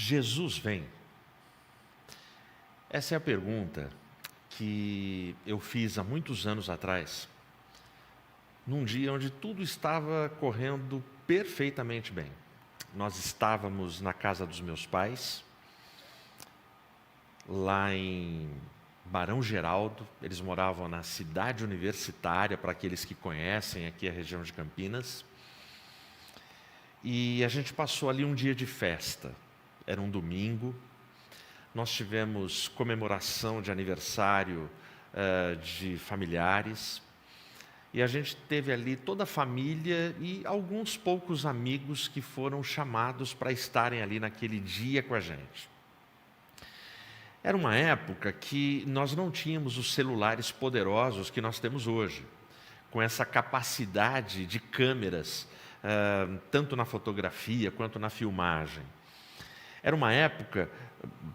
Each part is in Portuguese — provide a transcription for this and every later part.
Jesus vem? Essa é a pergunta que eu fiz há muitos anos atrás, num dia onde tudo estava correndo perfeitamente bem. Nós estávamos na casa dos meus pais, lá em Barão Geraldo. Eles moravam na cidade universitária, para aqueles que conhecem aqui a região de Campinas. E a gente passou ali um dia de festa. Era um domingo. Nós tivemos comemoração de aniversário de familiares. E a gente teve ali toda a família e alguns poucos amigos que foram chamados para estarem ali naquele dia com a gente. Era uma época que nós não tínhamos os celulares poderosos que nós temos hoje, com essa capacidade de câmeras, tanto na fotografia quanto na filmagem. Era uma época,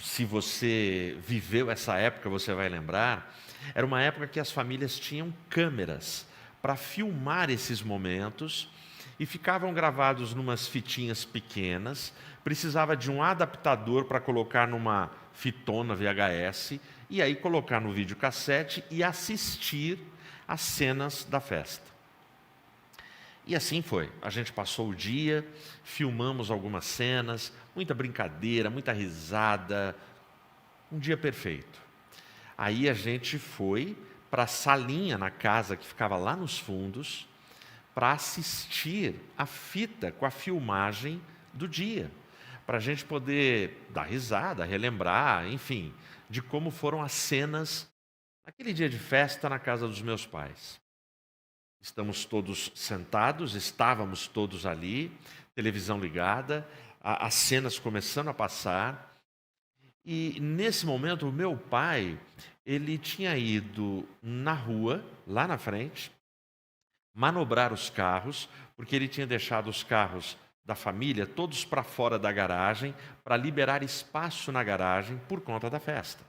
se você viveu essa época, você vai lembrar, era uma época que as famílias tinham câmeras para filmar esses momentos e ficavam gravados numas fitinhas pequenas. Precisava de um adaptador para colocar numa fitona VHS e aí colocar no videocassete e assistir às cenas da festa. E assim foi. A gente passou o dia, filmamos algumas cenas, muita brincadeira, muita risada, um dia perfeito. Aí a gente foi para a salinha na casa que ficava lá nos fundos para assistir a fita com a filmagem do dia, para a gente poder dar risada, relembrar, enfim, de como foram as cenas naquele dia de festa na casa dos meus pais. Estamos todos sentados, estávamos todos ali, televisão ligada, as cenas começando a passar. E nesse momento o meu pai, ele tinha ido na rua, lá na frente, manobrar os carros, porque ele tinha deixado os carros da família todos para fora da garagem, para liberar espaço na garagem por conta da festa.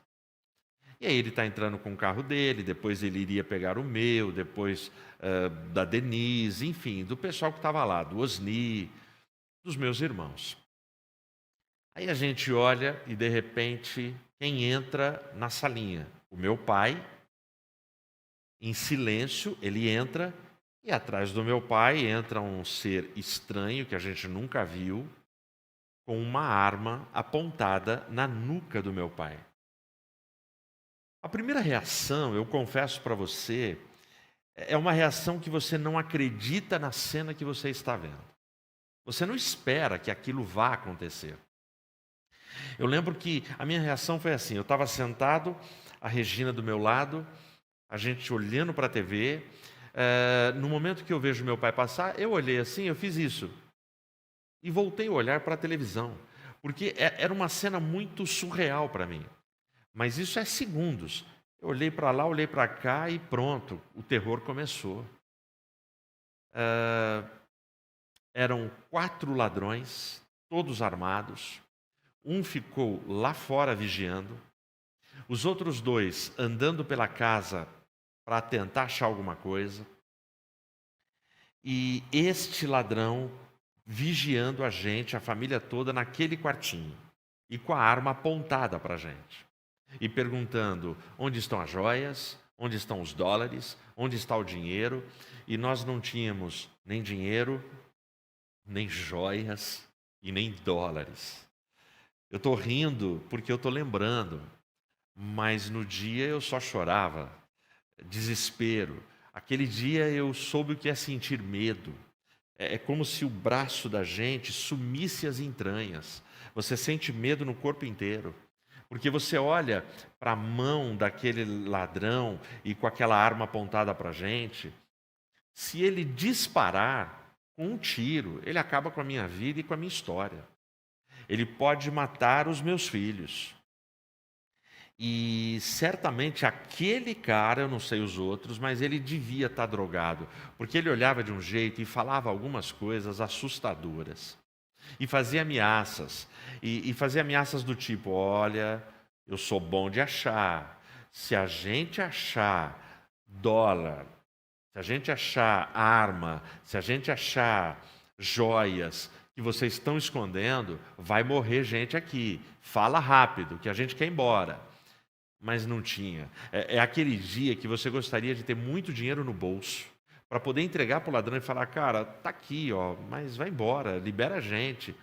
E aí ele está entrando com o carro dele, depois ele iria pegar o meu, depois da Denise, enfim, do pessoal que estava lá, do Osni, dos meus irmãos. Aí a gente olha e, de repente, quem entra na salinha? O meu pai, em silêncio, ele entra, e atrás do meu pai entra um ser estranho que a gente nunca viu, com uma arma apontada na nuca do meu pai. A primeira reação, eu confesso para você, é uma reação que você não acredita na cena que você está vendo. Você não espera que aquilo vá acontecer. Eu lembro que a minha reação foi assim: eu estava sentado, a Regina do meu lado, a gente olhando para a TV. No momento que eu vejo meu pai passar, eu olhei assim, eu fiz isso. E voltei a olhar para a televisão, porque era uma cena muito surreal para mim. Mas isso é segundos. Eu olhei para lá, olhei para cá e pronto, o terror começou. Eram 4 ladrões, todos armados. Um ficou lá fora vigiando. Os outros 2 andando pela casa para tentar achar alguma coisa. E este ladrão vigiando a gente, a família toda, naquele quartinho. E com a arma apontada para a gente. E perguntando onde estão as joias, onde estão os dólares, onde está o dinheiro. E nós não tínhamos nem dinheiro, nem joias e nem dólares. Eu estou rindo porque eu estou lembrando, mas no dia eu só chorava, desespero. Aquele dia eu soube o que é sentir medo. É como se o braço da gente sumisse as entranhas. Você sente medo no corpo inteiro. Porque você olha para a mão daquele ladrão e com aquela arma apontada para a gente, se ele disparar com um tiro, ele acaba com a minha vida e com a minha história. Ele pode matar os meus filhos. E certamente aquele cara, eu não sei os outros, mas ele devia estar drogado, porque ele olhava de um jeito e falava algumas coisas assustadoras. E fazia ameaças, e fazia ameaças do tipo: olha, eu sou bom de achar, se a gente achar dólar, se a gente achar arma, se a gente achar joias, que vocês estão escondendo, vai morrer gente aqui. Fala rápido, que a gente quer ir embora. Mas não tinha. É aquele dia que você gostaria de ter muito dinheiro no bolso, para poder entregar para o ladrão e falar, cara, tá aqui, ó, mas vai embora, libera a gente.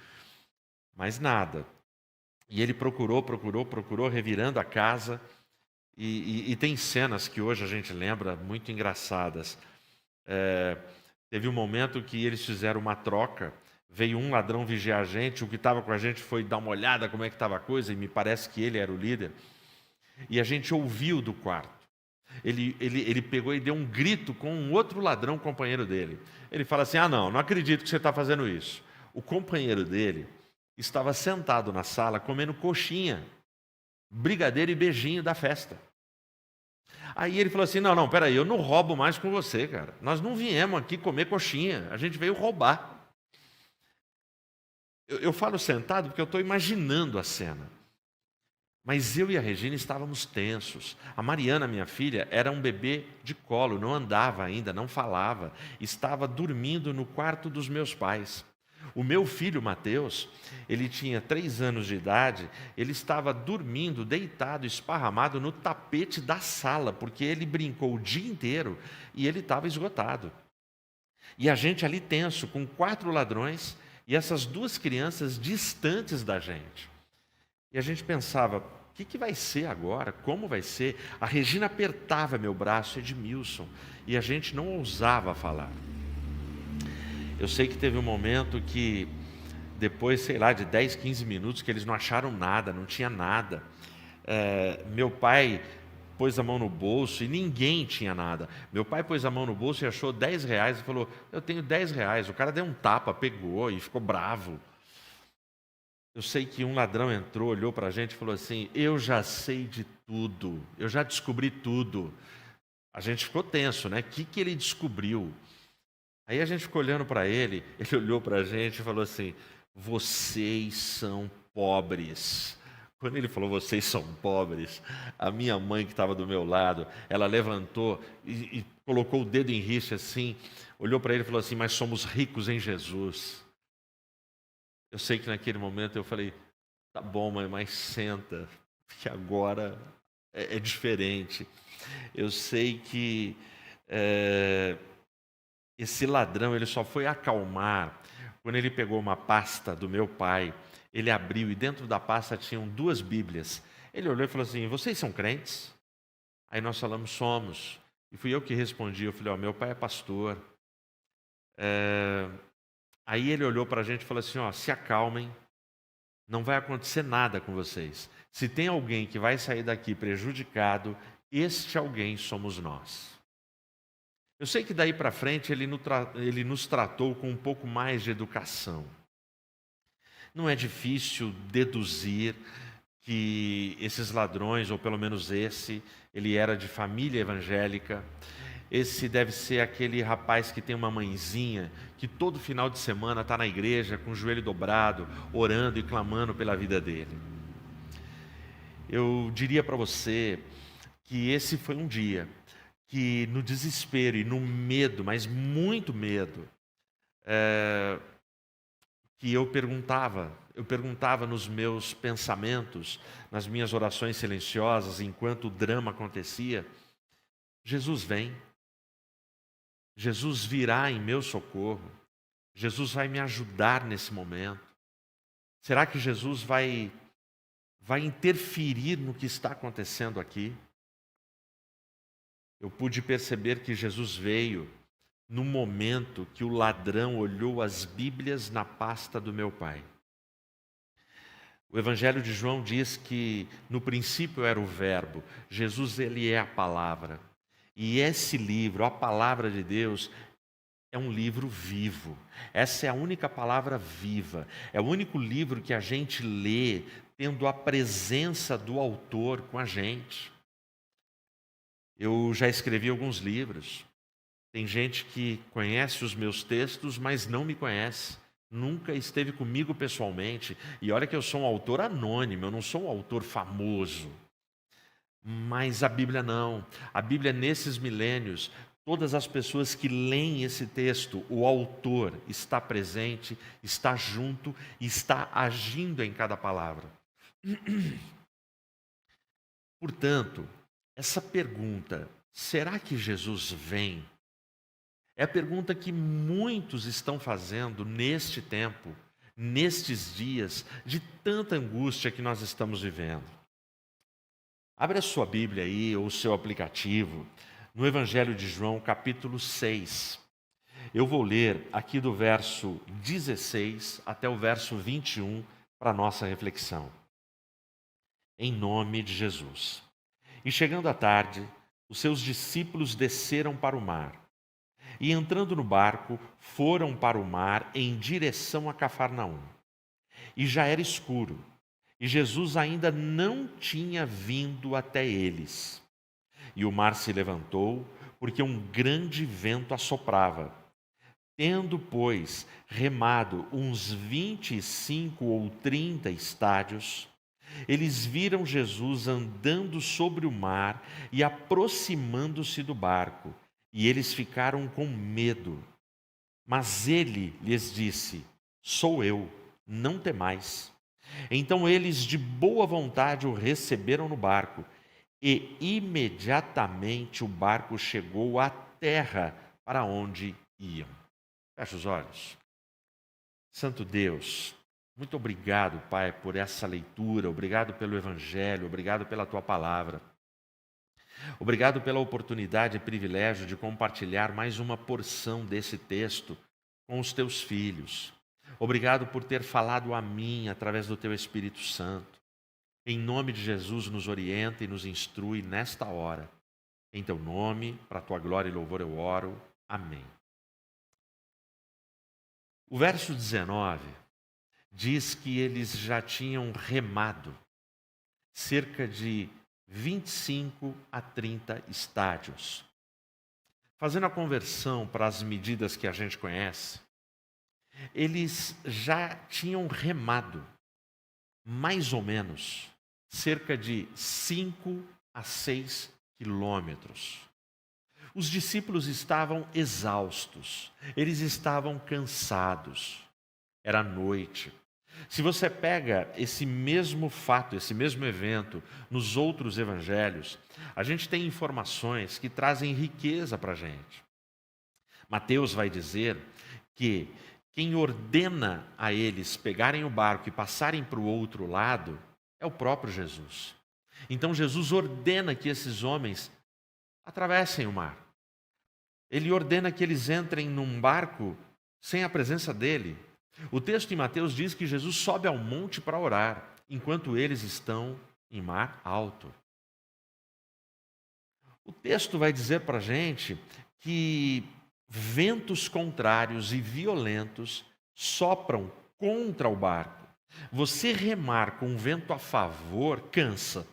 Mas nada. E ele procurou, revirando a casa. E tem cenas que hoje a gente lembra muito engraçadas. Teve um momento que eles fizeram uma troca. Veio um ladrão vigiar a gente, o que estava com a gente foi dar uma olhada como é que estava a coisa, e me parece que ele era o líder. E a gente ouviu do quarto. Ele pegou e deu um grito com um outro ladrão companheiro dele. Ele fala assim, não acredito que você está fazendo isso. O companheiro dele estava sentado na sala comendo coxinha, brigadeiro e beijinho da festa. Aí ele falou assim, não, peraí, eu não roubo mais com você, cara. Nós não viemos aqui comer coxinha, a gente veio roubar. Eu falo sentado porque eu estou imaginando a cena. Mas eu e a Regina estávamos tensos. A Mariana, minha filha, era um bebê de colo, não andava ainda, não falava. Estava dormindo no quarto dos meus pais. O meu filho, Mateus, ele tinha 3 anos de idade, ele estava dormindo, deitado, esparramado no tapete da sala, porque ele brincou o dia inteiro e ele estava esgotado. E a gente ali tenso, com 4 ladrões e essas 2 crianças distantes da gente. E a gente pensava, o que vai ser agora? Como vai ser? A Regina apertava meu braço, Edmilson, e a gente não ousava falar. Eu sei que teve um momento que, depois, sei lá, de 10, 15 minutos, que eles não acharam nada, não tinha nada. Meu pai pôs a mão no bolso e ninguém tinha nada. Meu pai pôs a mão no bolso e achou R$10 e falou, eu tenho R$10. O cara deu um tapa, pegou e ficou bravo. Eu sei que um ladrão entrou, olhou para a gente e falou assim, eu já sei de tudo, eu já descobri tudo. A gente ficou tenso, né? O que ele descobriu? Aí a gente ficou olhando para ele, ele olhou para a gente e falou assim, vocês são pobres. Quando ele falou, vocês são pobres, a minha mãe que estava do meu lado, ela levantou e colocou o dedo em riste assim, olhou para ele e falou assim, mas somos ricos em Jesus. Eu sei que naquele momento eu falei, tá bom, mãe, mas senta, porque agora é diferente. Eu sei que esse ladrão, ele só foi acalmar quando ele pegou uma pasta do meu pai, ele abriu e dentro da pasta tinham 2 Bíblias. Ele olhou e falou assim, vocês são crentes? Aí nós falamos, somos. E fui eu que respondi, eu falei, meu pai é pastor. Aí ele olhou para a gente e falou assim, se acalmem, não vai acontecer nada com vocês. Se tem alguém que vai sair daqui prejudicado, este alguém somos nós. Eu sei que daí para frente ele nos tratou com um pouco mais de educação. Não é difícil deduzir que esses ladrões, ou pelo menos esse, ele era de família evangélica. Esse deve ser aquele rapaz que tem uma mãezinha, que todo final de semana está na igreja com o joelho dobrado, orando e clamando pela vida dele. Eu diria para você que esse foi um dia que no desespero e no medo, mas muito medo, que eu perguntava nos meus pensamentos, nas minhas orações silenciosas, enquanto o drama acontecia, Jesus vem. Jesus virá em meu socorro. Jesus vai me ajudar nesse momento. Será que Jesus vai interferir no que está acontecendo aqui? Eu pude perceber que Jesus veio no momento que o ladrão olhou as Bíblias na pasta do meu pai. O Evangelho de João diz que no princípio era o Verbo. Jesus, ele é a palavra. E esse livro, a palavra de Deus, é um livro vivo. Essa é a única palavra viva. É o único livro que a gente lê tendo a presença do autor com a gente. Eu já escrevi alguns livros. Tem gente que conhece os meus textos, mas não me conhece. Nunca esteve comigo pessoalmente. E olha que eu sou um autor anônimo, eu não sou um autor famoso. Mas a Bíblia não. A Bíblia, nesses milênios, Todas as pessoas que leem esse texto, o autor está presente, está junto e está agindo em cada palavra. Portanto, essa pergunta, será que Jesus vem? É a pergunta que muitos estão fazendo neste tempo, nestes dias de tanta angústia que nós estamos vivendo. Abre a sua Bíblia aí, ou o seu aplicativo, no Evangelho de João, capítulo 6. Eu vou ler aqui do verso 16 até o verso 21 para a nossa reflexão. Em nome de Jesus. E chegando à tarde, os seus discípulos desceram para o mar. E entrando no barco, foram para o mar em direção a Cafarnaum. E já era escuro, e Jesus ainda não tinha vindo até eles. E o mar se levantou, porque um grande vento assoprava. Tendo, pois, remado uns 25 ou 30 estádios, eles viram Jesus andando sobre o mar e aproximando-se do barco, e eles ficaram com medo. Mas ele lhes disse: sou eu, não temais. Então eles de boa vontade o receberam no barco, e imediatamente o barco chegou à terra para onde iam. Feche os olhos. Santo Deus, muito obrigado, Pai, por essa leitura, obrigado pelo Evangelho, obrigado pela Tua palavra. Obrigado pela oportunidade e privilégio de compartilhar mais uma porção desse texto com os Teus filhos. Obrigado por ter falado a mim através do Teu Espírito Santo. Em nome de Jesus, nos orienta e nos instrui nesta hora. Em Teu nome, para a Tua glória e louvor eu oro. Amém. O verso 19 diz que eles já tinham remado cerca de 25 a 30 estádios. Fazendo a conversão para as medidas que a gente conhece, eles já tinham remado mais ou menos cerca de 5 a 6 quilômetros. Os discípulos estavam exaustos, eles estavam cansados, era noite. Se você pega esse mesmo fato, esse mesmo evento, nos outros evangelhos, a gente tem informações que trazem riqueza para a gente. Mateus vai dizer que quem ordena a eles pegarem o barco e passarem para o outro lado é o próprio Jesus. Então Jesus ordena que esses homens atravessem o mar. Ele ordena que eles entrem num barco sem a presença dele. O texto em Mateus diz que Jesus sobe ao monte para orar, enquanto eles estão em mar alto. O texto vai dizer para a gente que ventos contrários e violentos sopram contra o barco. Você remar com vento a favor cansa.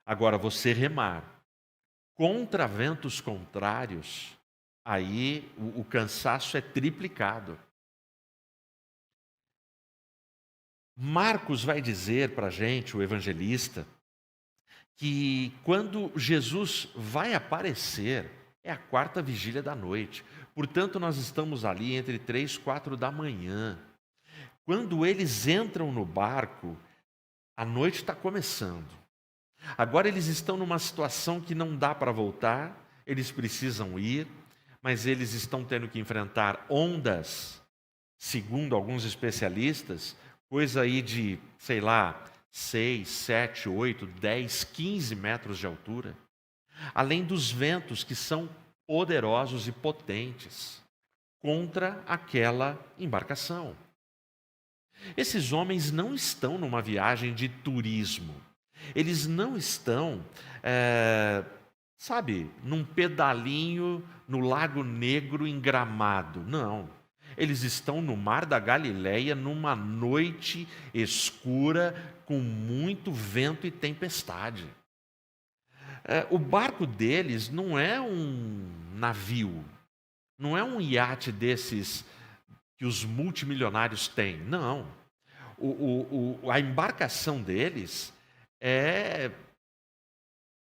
Agora, você remar contra ventos contrários, aí o cansaço é triplicado. Marcos vai dizer para a gente, o evangelista, que quando Jesus vai aparecer, é a quarta vigília da noite. Portanto, nós estamos ali entre 3 e 4 da manhã. Quando eles entram no barco, a noite está começando. Agora eles estão numa situação que não dá para voltar, eles precisam ir, mas eles estão tendo que enfrentar ondas, segundo alguns especialistas, coisa aí de, 6, 7, 8, 10, 15 metros de altura. Além dos ventos que são poderosos e potentes contra aquela embarcação. Esses homens não estão numa viagem de turismo. Eles não estão, num pedalinho no Lago Negro em Gramado. Não. Eles estão no Mar da Galileia numa noite escura com muito vento e tempestade. O barco deles não é um navio, não é um iate desses que os multimilionários têm. Não. A embarcação deles é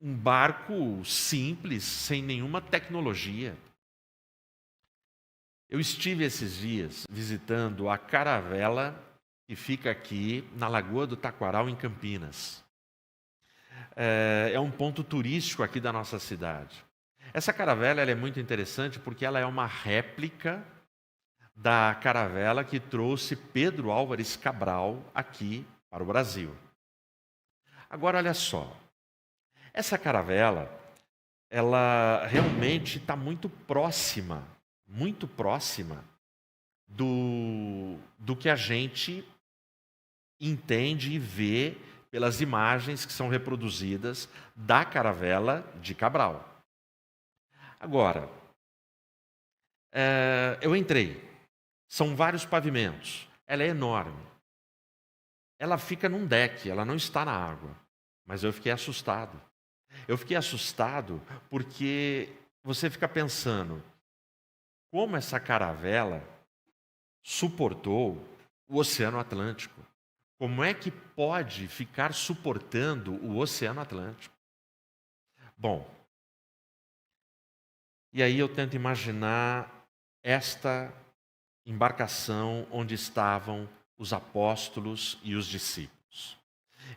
um barco simples, sem nenhuma tecnologia. Eu estive esses dias visitando a caravela que fica aqui na Lagoa do Taquaral, em Campinas. É um ponto turístico aqui da nossa cidade. Essa caravela ela é muito interessante porque ela é uma réplica da caravela que trouxe Pedro Álvares Cabral aqui para o Brasil. Agora, olha só. Essa caravela, ela realmente está muito próxima do que a gente entende e vê pelas imagens que são reproduzidas da caravela de Cabral. Agora, eu entrei, são vários pavimentos, ela é enorme. Ela fica num deck, ela não está na água, mas eu fiquei assustado. Eu fiquei assustado porque você fica pensando, como essa caravela suportou o Oceano Atlântico? Como é que pode ficar suportando o Oceano Atlântico? Bom, e aí eu tento imaginar esta embarcação onde estavam os apóstolos e os discípulos.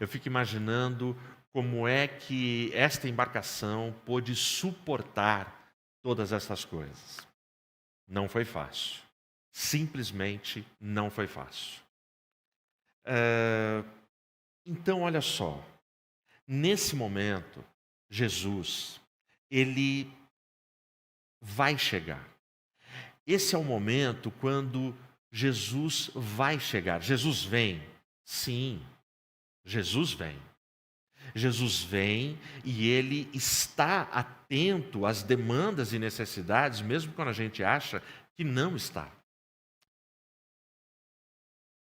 Eu fico imaginando como é que esta embarcação pôde suportar todas essas coisas. Não foi fácil. Simplesmente não foi fácil. Então, olha só. Nesse momento, Jesus, ele vai chegar. Esse é o momento quando Jesus vai chegar. Jesus vem. Sim, Jesus vem. Jesus vem e ele está atento às demandas e necessidades, mesmo quando a gente acha que não está.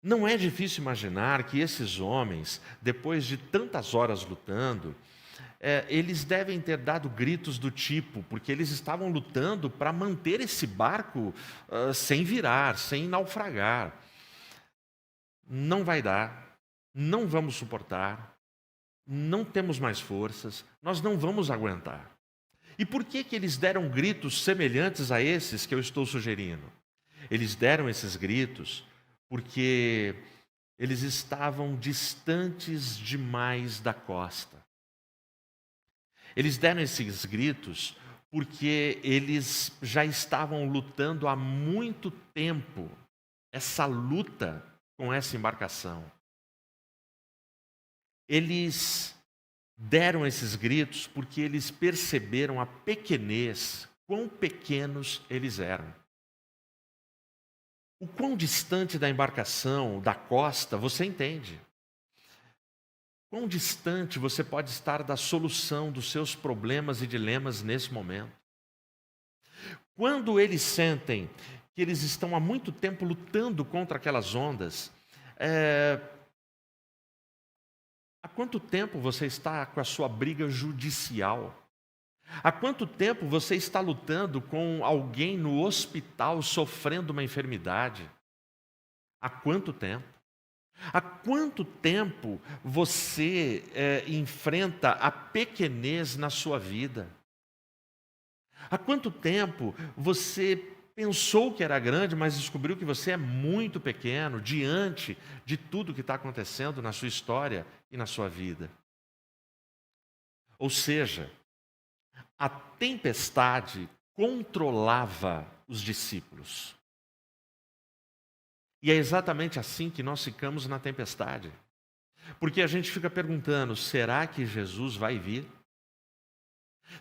Não é difícil imaginar que esses homens, depois de tantas horas lutando, eles devem ter dado gritos do tipo, porque eles estavam lutando para manter esse barco sem virar, sem naufragar. Não vai dar, não vamos suportar. Não temos mais forças, nós não vamos aguentar. E por que eles deram gritos semelhantes a esses que eu estou sugerindo? Eles deram esses gritos porque eles estavam distantes demais da costa. Eles deram esses gritos porque eles já estavam lutando há muito tempo essa luta com essa embarcação. Eles deram esses gritos porque eles perceberam a pequenez, quão pequenos eles eram. O quão distante da embarcação, da costa, você entende. Quão distante você pode estar da solução dos seus problemas e dilemas nesse momento. Quando eles sentem que eles estão há muito tempo lutando contra aquelas ondas, há quanto tempo você está com a sua briga judicial? Há quanto tempo você está lutando com alguém no hospital sofrendo uma enfermidade? Há quanto tempo? Há quanto tempo você enfrenta a pequenez na sua vida? Há quanto tempo você pensou que era grande, mas descobriu que você é muito pequeno diante de tudo que está acontecendo na sua história e na sua vida? Ou seja, a tempestade controlava os discípulos. E é exatamente assim que nós ficamos na tempestade. Porque a gente fica perguntando, será que Jesus vai vir?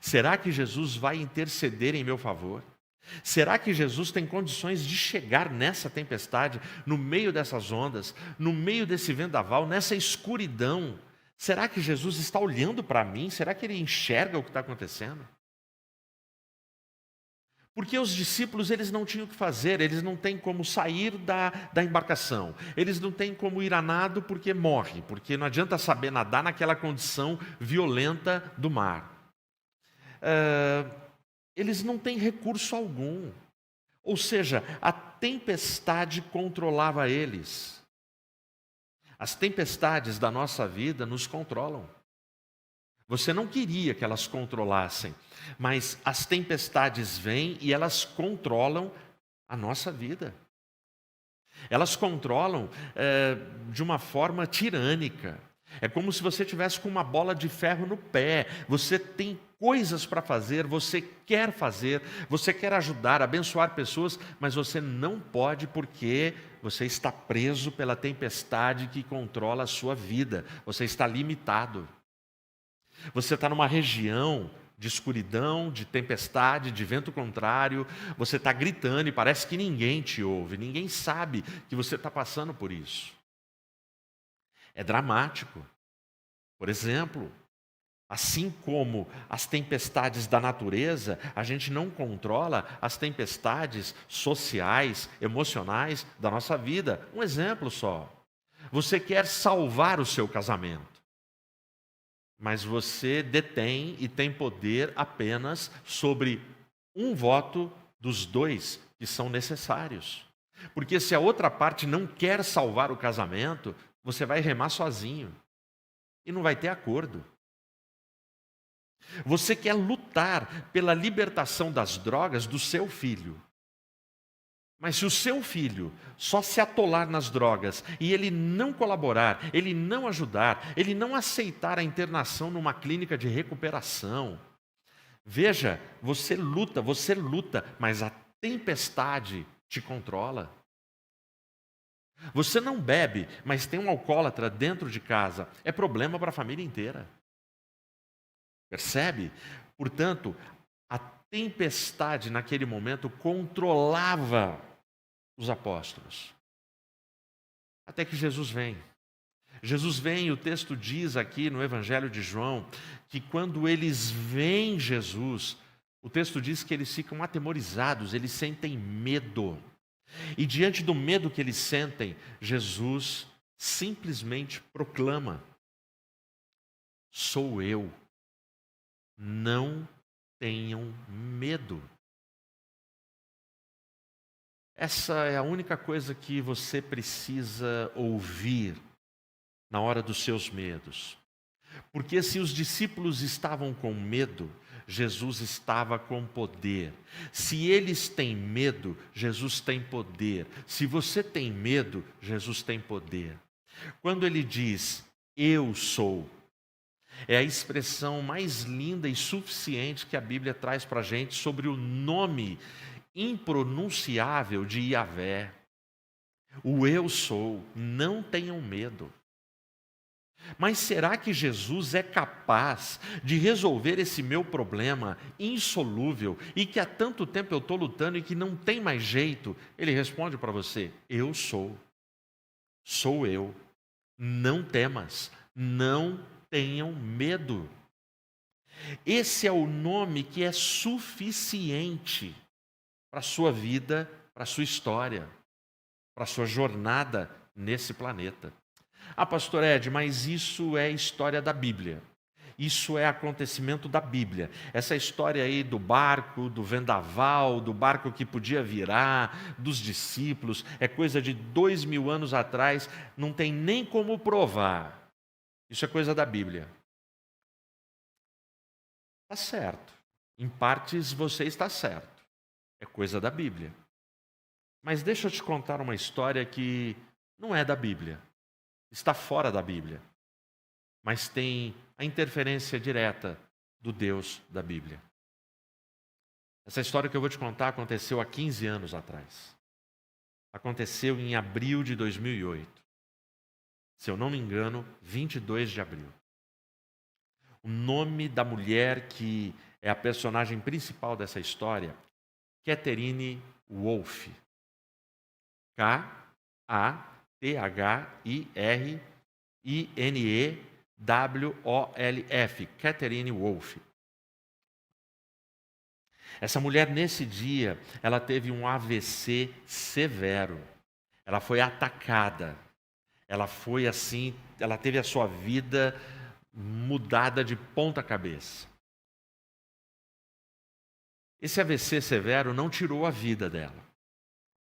Será que Jesus vai interceder em meu favor? Será que Jesus tem condições de chegar nessa tempestade, no meio dessas ondas, no meio desse vendaval, nessa escuridão? Será que Jesus está olhando para mim? Será que ele enxerga o que está acontecendo? Porque os discípulos eles não tinham o que fazer, eles não têm como sair da embarcação, eles não têm como ir a nado porque morre, porque não adianta saber nadar naquela condição violenta do mar. Eles não têm recurso algum, ou seja, a tempestade controlava eles. As tempestades da nossa vida nos controlam. Você não queria que elas controlassem, mas as tempestades vêm e elas controlam a nossa vida. Elas controlam de uma forma tirânica. É como se você tivesse com uma bola de ferro no pé. Você tem coisas para fazer, você quer ajudar, abençoar pessoas, mas você não pode porque você está preso pela tempestade que controla a sua vida. Você está limitado. Você está numa região de escuridão, de tempestade, de vento contrário, você está gritando e parece que ninguém te ouve, ninguém sabe que você está passando por isso. É dramático. Por exemplo, assim como as tempestades da natureza, a gente não controla as tempestades sociais, emocionais da nossa vida. Um exemplo só. Você quer salvar o seu casamento, mas você detém e tem poder apenas sobre um voto dos dois que são necessários. Porque se a outra parte não quer salvar o casamento, você vai remar sozinho e não vai ter acordo. Você quer lutar pela libertação das drogas do seu filho. Mas se o seu filho só se atolar nas drogas e ele não colaborar, ele não ajudar, ele não aceitar a internação numa clínica de recuperação, veja, você luta, mas a tempestade te controla. Você não bebe, mas tem um alcoólatra dentro de casa, é problema para a família inteira. Percebe? Portanto, a tempestade naquele momento controlava os apóstolos. Até que Jesus vem. Jesus vem, e o texto diz aqui no Evangelho de João, que quando eles veem Jesus, o texto diz que eles ficam atemorizados, eles sentem medo. E diante do medo que eles sentem, Jesus simplesmente proclama: sou eu, não tenham medo. Essa é a única coisa que você precisa ouvir na hora dos seus medos. Porque se os discípulos estavam com medo, Jesus estava com poder. Se eles têm medo, Jesus tem poder. Se você tem medo, Jesus tem poder. Quando ele diz, eu sou, é a expressão mais linda e suficiente que a Bíblia traz para a gente sobre o nome impronunciável de Yahvé. O eu sou, não tenham medo. Mas será que Jesus é capaz de resolver esse meu problema insolúvel e que há tanto tempo eu estou lutando e que não tem mais jeito? Ele responde para você: eu sou, sou eu, não temas, não tenham medo. Esse é o nome que é suficiente para a sua vida, para a sua história, para a sua jornada nesse planeta. Ah, pastor Ed, mas isso é história da Bíblia. Isso é acontecimento da Bíblia. Essa história aí do barco, do vendaval, do barco que podia virar, dos discípulos, é coisa de 2000 anos atrás, não tem nem como provar. Isso é coisa da Bíblia. Está certo. Em partes você está certo. É coisa da Bíblia. Mas deixa eu te contar uma história que não é da Bíblia. Está fora da Bíblia. Mas tem a interferência direta do Deus da Bíblia. Essa história que eu vou te contar aconteceu há 15 anos atrás. Aconteceu em abril de 2008. Se eu não me engano, 22 de abril. O nome da mulher que é a personagem principal dessa história, Catherine Wolf. K-A-T-H-I-R-I-N-E-W-O-L-F. Catherine Wolf. Essa mulher, nesse dia, ela teve um AVC severo. Ela foi atacada. Ela foi assim, ela teve a sua vida mudada de ponta cabeça. Esse AVC severo não tirou a vida dela,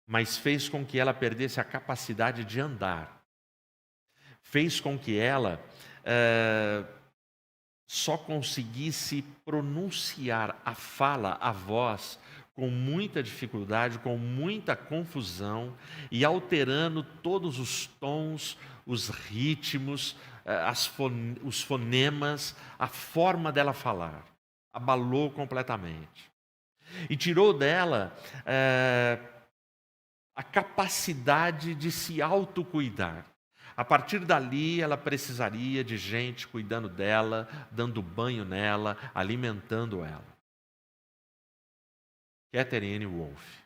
mas fez com que ela perdesse a capacidade de andar. Fez com que ela só conseguisse pronunciar a fala, a voz, com muita dificuldade, com muita confusão e alterando todos os tons, os ritmos, os fonemas, a forma dela falar. Abalou completamente. E tirou dela a capacidade de se autocuidar. A partir dali, ela precisaria de gente cuidando dela, dando banho nela, alimentando ela. Catherine Wolfe.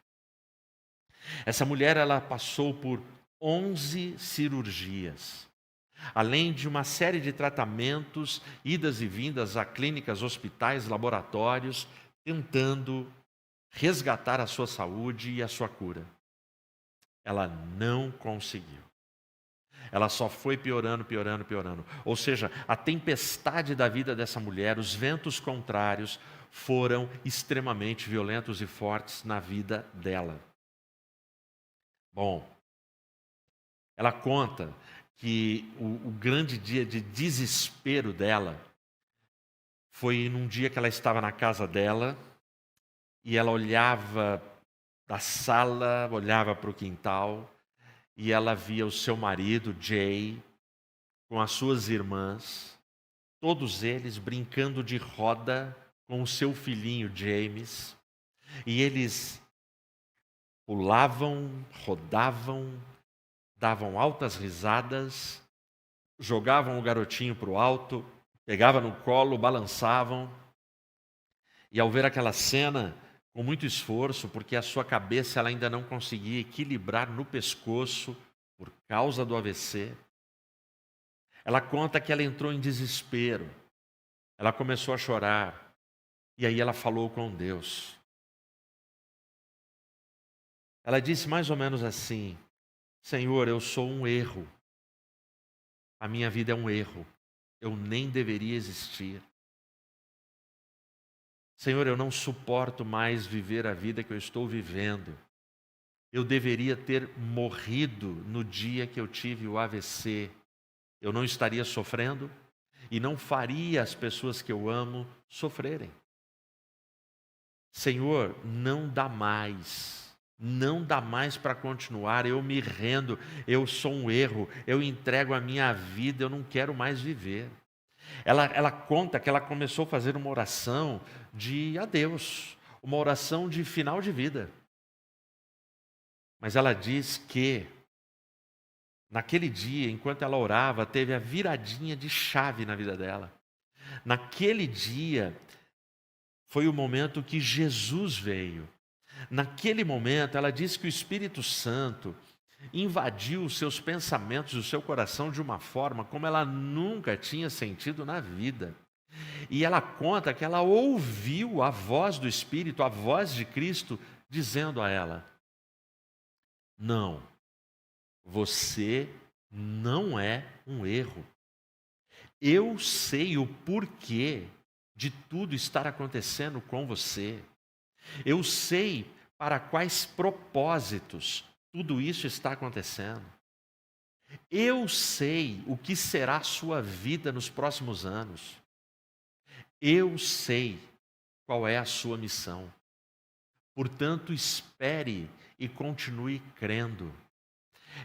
Essa mulher, ela passou por 11 cirurgias, além de uma série de tratamentos, idas e vindas a clínicas, hospitais, laboratórios, tentando resgatar a sua saúde e a sua cura. Ela não conseguiu. Ela só foi piorando, piorando, piorando. Ou seja, a tempestade da vida dessa mulher, os ventos contrários, foram extremamente violentos e fortes na vida dela. Bom, ela conta que o grande dia de desespero dela foi num dia que ela estava na casa dela e ela olhava da sala, olhava para o quintal e ela via o seu marido, Jay, com as suas irmãs, todos eles brincando de roda com o seu filhinho, James, e eles pulavam, rodavam, davam altas risadas, jogavam o garotinho para o alto, pegavam no colo, balançavam. E ao ver aquela cena, com muito esforço, porque a sua cabeça ela ainda não conseguia equilibrar no pescoço por causa do AVC, ela conta que ela entrou em desespero. Ela começou a chorar. E aí ela falou com Deus. Ela disse mais ou menos assim: Senhor, eu sou um erro. A minha vida é um erro. Eu nem deveria existir. Senhor, eu não suporto mais viver a vida que eu estou vivendo. Eu deveria ter morrido no dia que eu tive o AVC. Eu não estaria sofrendo e não faria as pessoas que eu amo sofrerem. Senhor, não dá mais. Não dá mais para continuar, eu me rendo, eu sou um erro, eu entrego a minha vida, eu não quero mais viver. Ela conta que ela começou a fazer uma oração de adeus, uma oração de final de vida. Mas ela diz que, naquele dia, enquanto ela orava, teve a viradinha de chave na vida dela. Naquele dia, foi o momento que Jesus veio. Naquele momento, ela diz que o Espírito Santo invadiu os seus pensamentos, o seu coração de uma forma como ela nunca tinha sentido na vida. E ela conta que ela ouviu a voz do Espírito, a voz de Cristo, dizendo a ela: não, você não é um erro. Eu sei o porquê de tudo estar acontecendo com você. Eu sei para quais propósitos tudo isso está acontecendo. Eu sei o que será a sua vida nos próximos anos. Eu sei qual é a sua missão. Portanto, espere e continue crendo.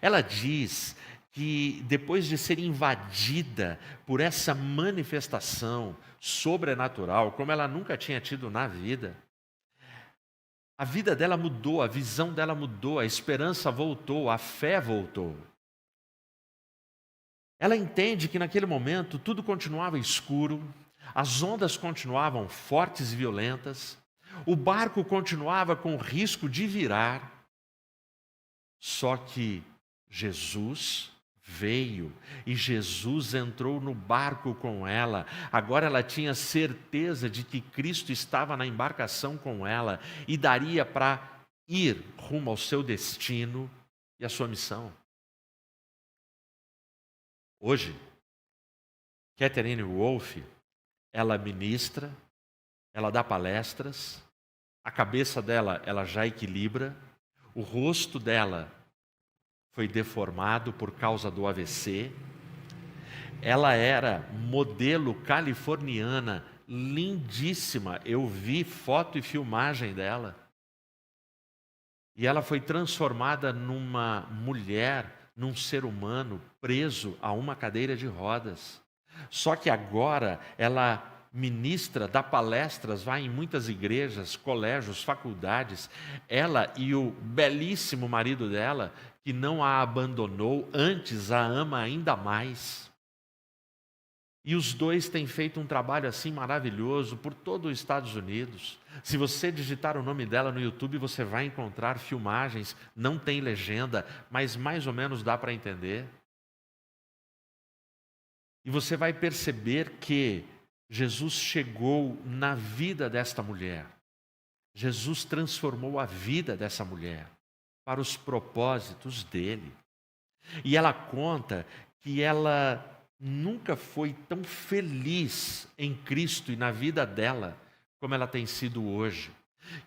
Ela diz que depois de ser invadida por essa manifestação sobrenatural, como ela nunca tinha tido na vida, a vida dela mudou, a visão dela mudou, a esperança voltou, a fé voltou. Ela entende que naquele momento tudo continuava escuro, as ondas continuavam fortes e violentas, o barco continuava com risco de virar, só que Jesus veio e Jesus entrou no barco com ela. Agora ela tinha certeza de que Cristo estava na embarcação com ela e daria para ir rumo ao seu destino e à sua missão. Hoje, Catherine Wolfe, ela ministra, ela dá palestras, a cabeça dela ela já equilibra, o rosto dela foi deformado por causa do AVC. Ela era modelo californiana, lindíssima. Eu vi foto e filmagem dela. E ela foi transformada numa mulher, num ser humano preso a uma cadeira de rodas. Só que agora ela ministra, dá palestras, vai em muitas igrejas, colégios, faculdades. Ela e o belíssimo marido dela, que não a abandonou, antes a ama ainda mais. E os dois têm feito um trabalho assim maravilhoso por todo os Estados Unidos. Se você digitar o nome dela no YouTube, você vai encontrar filmagens, não tem legenda, mas mais ou menos dá para entender. E você vai perceber que Jesus chegou na vida desta mulher. Jesus transformou a vida dessa mulher para os propósitos dele. E ela conta que ela nunca foi tão feliz em Cristo e na vida dela como ela tem sido hoje.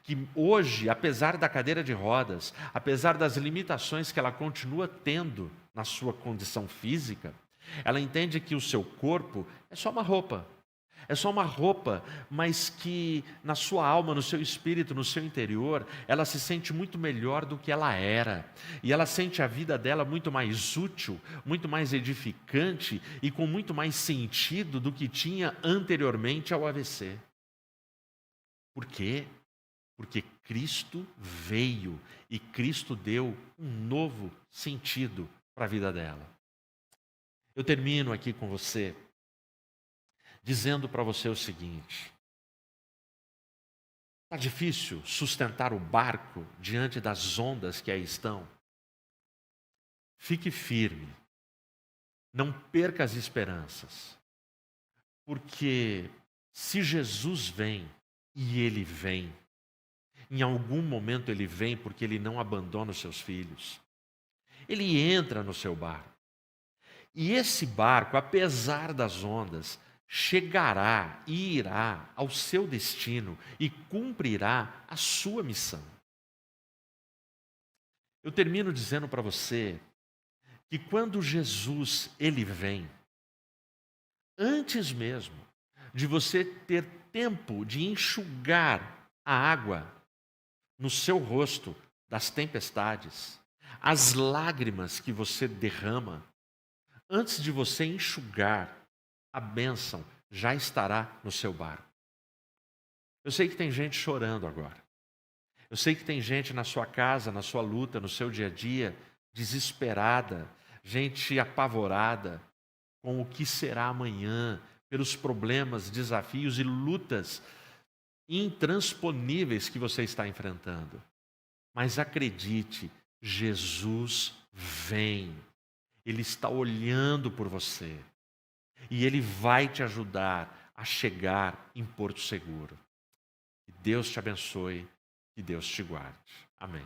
Que hoje, apesar da cadeira de rodas, apesar das limitações que ela continua tendo na sua condição física, ela entende que o seu corpo é só uma roupa. É só uma roupa, mas que na sua alma, no seu espírito, no seu interior, ela se sente muito melhor do que ela era. E ela sente a vida dela muito mais útil, muito mais edificante e com muito mais sentido do que tinha anteriormente ao AVC. Por quê? Porque Cristo veio e Cristo deu um novo sentido para a vida dela. Eu termino aqui com você dizendo para você o seguinte: está difícil sustentar o barco diante das ondas que aí estão? Fique firme, não perca as esperanças, porque se Jesus vem, e Ele vem, em algum momento Ele vem porque Ele não abandona os seus filhos, Ele entra no seu barco, e esse barco, apesar das ondas, chegará e irá ao seu destino e cumprirá a sua missão. Eu termino dizendo para você que quando Jesus ele vem, antes mesmo de você ter tempo de enxugar a água no seu rosto das tempestades, as lágrimas que você derrama, antes de você enxugar, a bênção já estará no seu barco. Eu sei que tem gente chorando agora. Eu sei que tem gente na sua casa, na sua luta, no seu dia a dia, desesperada, gente apavorada com o que será amanhã, pelos problemas, desafios e lutas intransponíveis que você está enfrentando. Mas acredite, Jesus vem. Ele está olhando por você. E Ele vai te ajudar a chegar em Porto Seguro. Que Deus te abençoe, que Deus te guarde. Amém.